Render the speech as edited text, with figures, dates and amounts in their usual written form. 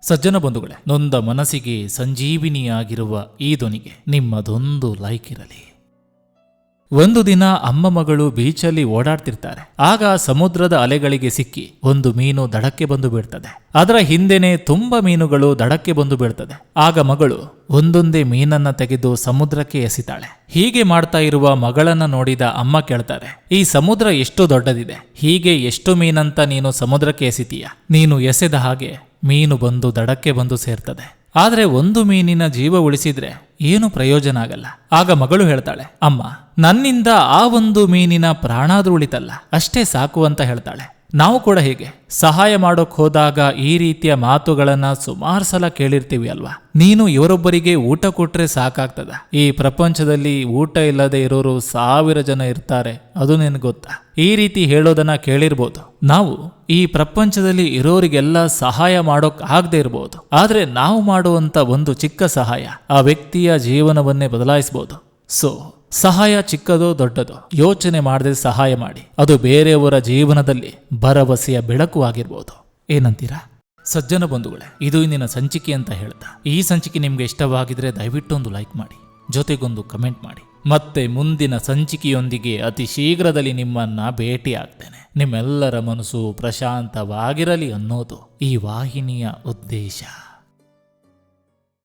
ಸಜ್ಜನ ಬಂಧುಗಳೇ, ನೊಂದ ಮನಸ್ಸಿಗೆ ಸಂಜೀವಿನಿಯಾಗಿರುವ ಈ ಧ್ವನಿಗೆ ನಿಮ್ಮದೊಂದು ಲೈಕ್ ಇರಲಿ. ಒಂದು ದಿನ ಅಮ್ಮ ಮಗಳು ಬೀಚಲ್ಲಿ ಓಡಾಡ್ತಿರ್ತಾರೆ. ಆಗ ಸಮುದ್ರದ ಅಲೆಗಳಿಗೆ ಸಿಕ್ಕಿ ಒಂದು ಮೀನು ದಡಕ್ಕೆ ಬಂದು ಬೀಳ್ತದೆ. ಅದರ ಹಿಂದೆನೆ ತುಂಬಾ ಮೀನುಗಳು ದಡಕ್ಕೆ ಬಂದು ಬೀಳ್ತದೆ. ಆಗ ಮಗಳು ಒಂದೊಂದೇ ಮೀನನ್ನ ತೆಗೆದು ಸಮುದ್ರಕ್ಕೆ ಎಸಿತಾಳೆ. ಹೀಗೆ ಮಾಡ್ತಾ ಇರುವ ಮಗಳನ್ನ ನೋಡಿದ ಅಮ್ಮ ಕೇಳ್ತಾರೆ, ಈ ಸಮುದ್ರ ಎಷ್ಟು ದೊಡ್ಡದಿದೆ, ಹೀಗೆ ಎಷ್ಟು ಮೀನಂತ ನೀನು ಸಮುದ್ರಕ್ಕೆ ಎಸಿತೀಯ? ನೀನು ಎಸೆದ ಹಾಗೆ ಮೀನು ಬಂದು ದಡಕ್ಕೆ ಬಂದು ಸೇರ್ತದೆ. ಆದ್ರೆ ಒಂದು ಮೀನಿನ ಜೀವ ಉಳಿಸಿದ್ರೆ ಏನು ಪ್ರಯೋಜನ ಆಗಲ್ಲ. ಆಗ ಮಗಳು ಹೇಳ್ತಾಳೆ, ಅಮ್ಮ, ನನ್ನಿಂದ ಆ ಒಂದು ಮೀನಿನ ಪ್ರಾಣಾದ್ರೂ ಉಳಿತಲ್ಲ, ಅಷ್ಟೇ ಸಾಕು ಅಂತ ಹೇಳ್ತಾಳೆ. ನಾವು ಕೂಡ ಹೀಗೆ ಸಹಾಯ ಮಾಡೋಕ್ ಹೋದಾಗ ಈ ರೀತಿಯ ಮಾತುಗಳನ್ನ ಸುಮಾರು ಸಲ ಕೇಳಿರ್ತೀವಿ ಅಲ್ವಾ? ನೀನು ಇವರೊಬ್ಬರಿಗೆ ಊಟ ಕೊಟ್ರೆ ಸಾಕಾಗ್ತದ? ಈ ಪ್ರಪಂಚದಲ್ಲಿ ಊಟ ಇಲ್ಲದೆ ಇರೋರು 1000 ಜನ ಇರ್ತಾರೆ, ಅದು ನಿನಗೆ ಗೊತ್ತಾ? ಈ ರೀತಿ ಹೇಳೋದನ್ನ ಕೇಳಿರ್ಬೋದು. ನಾವು ಈ ಪ್ರಪಂಚದಲ್ಲಿ ಇರೋರಿಗೆಲ್ಲ ಸಹಾಯ ಮಾಡೋಕ್ ಆಗದೆ ಇರ್ಬೋದು, ಆದ್ರೆ ನಾವು ಮಾಡುವಂತ ಒಂದು ಚಿಕ್ಕ ಸಹಾಯ ಆ ವ್ಯಕ್ತಿಯ ಜೀವನವನ್ನೇ ಬದಲಾಯಿಸಬಹುದು. ಸೊ ಸಹಾಯ ಚಿಕ್ಕದೋ ದೊಡ್ಡದೋ ಯೋಚನೆ ಮಾಡದೆ ಸಹಾಯ ಮಾಡಿ. ಅದು ಬೇರೆಯವರ ಜೀವನದಲ್ಲಿ ಭರವಸೆಯ ಬೆಳಕು ಆಗಿರ್ಬೋದು. ಏನಂತೀರಾ ಸಜ್ಜನ ಬಂಧುಗಳೇ? ಇದು ಇಂದಿನ ಸಂಚಿಕೆ ಅಂತ ಹೇಳ್ತಾ, ಈ ಸಂಚಿಕೆ ನಿಮ್ಗೆ ಇಷ್ಟವಾಗಿದ್ರೆ ದಯವಿಟ್ಟು ಒಂದು ಲೈಕ್ ಮಾಡಿ, ಜೊತೆಗೊಂದು ಕಮೆಂಟ್ ಮಾಡಿ. ಮತ್ತೆ ಮುಂದಿನ ಸಂಚಿಕೆಯೊಂದಿಗೆ ಅತಿ ಶೀಘ್ರದಲ್ಲಿ ನಿಮ್ಮನ್ನ ಭೇಟಿ ಆಗ್ತೇನೆ. ನಿಮ್ಮೆಲ್ಲರ ಮನಸ್ಸು ಪ್ರಶಾಂತವಾಗಿರಲಿ ಅನ್ನೋದು ಈ ವಾಹಿನಿಯ ಉದ್ದೇಶ.